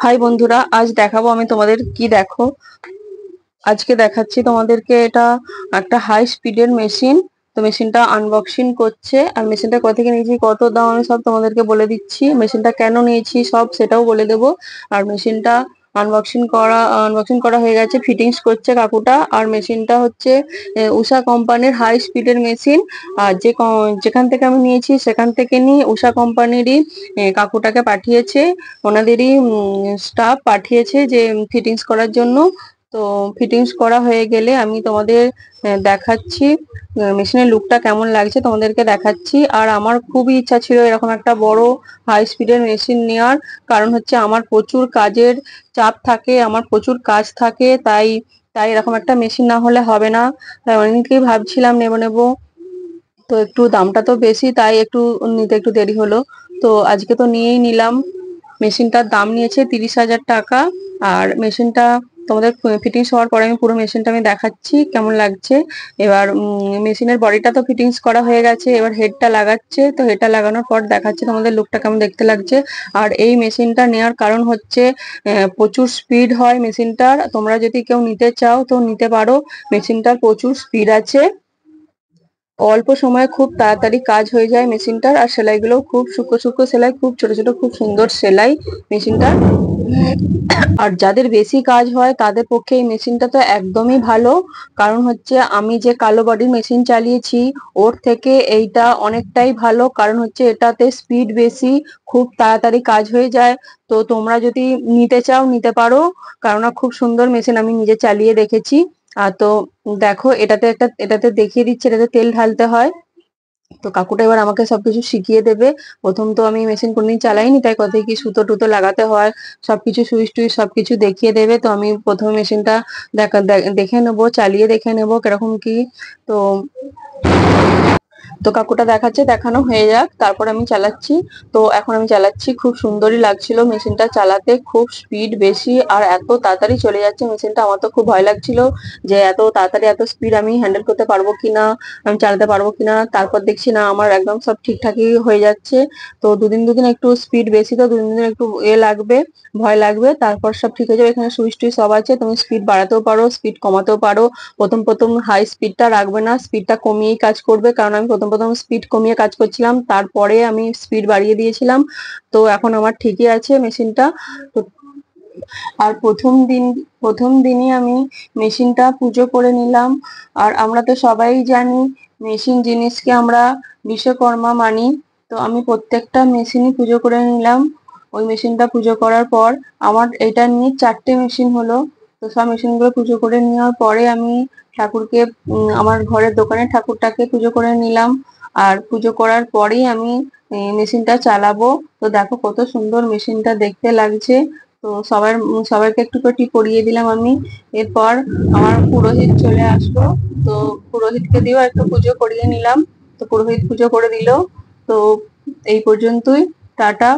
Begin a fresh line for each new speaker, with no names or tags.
High বন্ধুরা, আজ দেখাবো আমি তোমাদের কি দেখো। আজকে দেখাচ্ছি তোমাদেরকে এটা একটা হাই স্পিডের মেশিন। তো মেশিনটা আনবক্সিং করছে, আর মেশিনটা কোথা থেকে নিয়েছি, কত দাম, আমি সব তোমাদেরকে বলে দিচ্ছি। মেশিনটা কেন নিয়েছি সব সেটাও বলে দেবো। আর মেশিনটা আনবক্সিং করা হয়ে গেছে, ফিটিংস করছে কাকুটা। আর মেশিনটা হচ্ছে উষা কোম্পানির হাই স্পিডের মেশিন। আর যেখান থেকে আমি নিয়েছি সেখান থেকে নিয়ে উষা কোম্পানিরই কাকুটাকে পাঠিয়েছে, ওনাদেরই স্টাফ পাঠিয়েছে যে ফিটিংস করার জন্য। তো ফিটিংস করা হয়ে গেলে আমি তোমাদের দেখাচ্ছি মেশিনের লুকটা কেমন লাগছে, তোমাদেরকে দেখাচ্ছি। আর আমার খুবই ইচ্ছা ছিল এরকম একটা বড় হাই স্পিডের মেশিন নেওয়ার। কারণ হচ্ছে আমার প্রচুর কাজের চাপ থাকে, আমার প্রচুর কাজ থাকে, তাই তাই এরকম একটা মেশিন না হলে হবে না। তাই অনেকদিন ভাবছিলাম নেবো নেবো। তো একটু দামটা তো বেশি, তাই একটু নিতে একটু দেরি হলো। তো আজকে তো নিয়েই নিলাম। মেশিনটার দাম নিয়েছে 30,000 টাকা। আর মেশিনটা তোমাদের ফিটিংস হওয়ার পরে আমি পুরো মেশিনটা আমি দেখাচ্ছি কেমন লাগছে। এবার মেশিনের বডিটা তো ফিটিংস করা হয়ে গেছে, এবার হেডটা লাগাচ্ছে। তো হেডটা লাগানোর পর দেখাচ্ছি তোমাদের লুকটা কেমন দেখতে লাগছে। আর এই মেশিনটা নেওয়ার কারণ হচ্ছে প্রচুর স্পিড হয় মেশিনটার। তোমরা যদি কেউ নিতে চাও তো নিতে পারো, মেশিনটার প্রচুর স্পিড আছে। অল্প সময়ে খুব তাড়াতাড়ি কাজ হয়ে যায় মেশিনটার। আর সেলাইগুলো খুব সূক্ষ্ম সূক্ষ্ম সেলাই, খুব ছোট ছোট, খুব সুন্দর সেলাই মেশিনটার। আর যাদের বেশি কাজ হয় তাদের পক্ষে এই মেশিনটা তো একদমই ভালো। কারণ হচ্ছে আমি যে কালো বডির মেশিন চালিয়েছি ওর থেকে এইটা অনেকটাই ভালো। কারণ হচ্ছে এটাতে স্পিড বেশি, খুব তাড়াতাড়ি কাজ হয়ে যায়। তো তোমরা যদি নিতে চাও নিতে পারো, কেননা খুব সুন্দর মেশিন, আমি নিজে চালিয়ে দেখেছি। তো দেখো, এটাতে দেখিয়ে দিচ্ছে এটাতে তেল ঢালতে হয়। তো কাকুটা এবার আমাকে সবকিছু শিখিয়ে দেবে। প্রথম তো আমি মেশিন কোনদিন চালাইনি, তাই কোথায় কি সুতো টুতো লাগাতে হয় সবকিছু, সুইচ টুইচ সবকিছু দেখিয়ে দেবে। তো আমি প্রথমে মেশিনটা দেখে নেবো, চালিয়ে দেখে নেবো কিরকম কি। তো তো কাকুটা দেখাচ্ছে, দেখানো হয়ে যাক, তারপর আমি চালাচ্ছি। তো এখন আমি চালাচ্ছি, খুব সুন্দরই লাগছিল মেশিনটা চালাতে, খুব স্পিড বেশি আর এত তাড়াতাড়ি চলে যাচ্ছে মেশিনটা। আমার তো খুব ভয় লাগছিল যে এত তাড়াতাড়ি এত স্পিড আমি হ্যান্ডেল করতে পারবো কিনা, আমি চালাতে পারবো কিনা। তারপর দেখছি না, আমার একদম সব ঠিকঠাকই হয়ে যাচ্ছে। তো দুদিন দুদিন একটু স্পিড বেশি, তো দুদিন দুদিন একটু লাগবে, ভয় লাগবে, তারপর সব ঠিক হয়ে যাবে। এখানে সুইচ টুইচ সব আছে, তুমি স্পিড বাড়াতেও পারো, স্পিড কমাতেও পারো। প্রথম প্রথম হাই স্পিডটা রাখবে না, স্পিডটা কমিয়েই কাজ করবে। কারণ আমি প্রথম প্রথম স্পিড কমিয়ে কাজ করছিলাম, তারপরে আমি স্পিড বাড়িয়ে দিয়েছিলাম। তো এখন আমার ঠিকই আছে মেশিনটা। তো আর প্রথম দিনই আমি মেশিনটা পুজো করে নিলাম। আর আমরা তো সবাই জানি মেশিন জিনিসকে আমরা বিশ্বকর্মা মানি। তো আমি প্রত্যেকটা মেশিনই পুজো করে নিলাম। ওই মেশিনটা পুজো করার পর আমার এটা নিয়ে 4টে মেশিন হলো। তো সব মেশিনগুলো পুজো করে নেওয়ার পরে আমি ঠাকুরকে আমার ঘরের দোকানে ঠাকুরটাকে পুজো করে নিলাম। আর পুজো করার পরেই আমি মেশিনটা চালাবো। তো দেখো কত সুন্দর মেশিনটা দেখতে লাগছে। তো সবাইকে একটু করে পরিয়ে দিলাম আমি। এরপর আমার পুরোহিত চলে আসলো। তো পুরোহিতকে দিয়েও একটু পুজো করিয়ে নিলাম। তো পুরোহিত পুজো করে দিল। তো এই পর্যন্তই। টাটা।